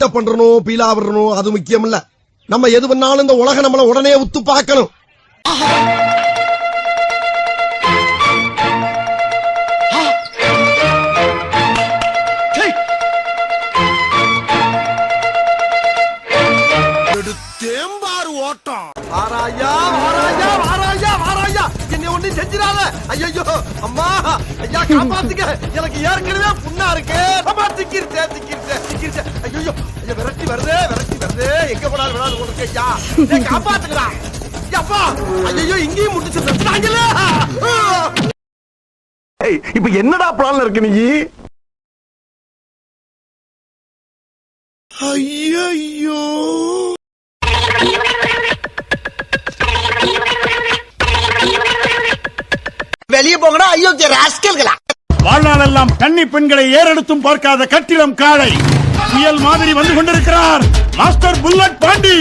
Build up பண்றணும் Beela விடணும் அது முக்கியம் இல்ல. நம்ம எது பண்ணாலும் இந்த உலகம் நம்மள உடனே உத்து பார்க்கணும். தேம்பாறு ஓட்டம். வாராயா வாராயா வாராயா வாராயா, என்னை ஒண்ணு செஞ்சிடாத. ஐயோ அம்மா, ஐயா காப்பாத்துங்க, எனக்கு ஏற்கனவே புண்ணா இருக்கு. அம்மா திக்கிருச்சே திக்கிருச்சே திக்கிருச்சே. ஐயோ ஐயா விரட்டி வருது விரட்டி வருது, எங்க போனாலும் விடாது கொண்டு ஐயா காப்பாத்துங்களா. அப்பா ஐயோ இங்கேயும் முட்டிச்சு செத்துறாங்கல்ல. இப்ப என்னடா பிளான்ல இருக்கு நீ? ஐயோ வெளியே போங்கடா அயோக்கிய ராஸ்கல்களா. வாழ்நாளெல்லாம் கன்னி பெண்களை ஏறெடுத்தும் பார்க்காத கட்டிடம் காளை புயல் மாதிரி வந்து கொண்டிருக்கிறார் மாஸ்டர் புல்லட் பாண்டி.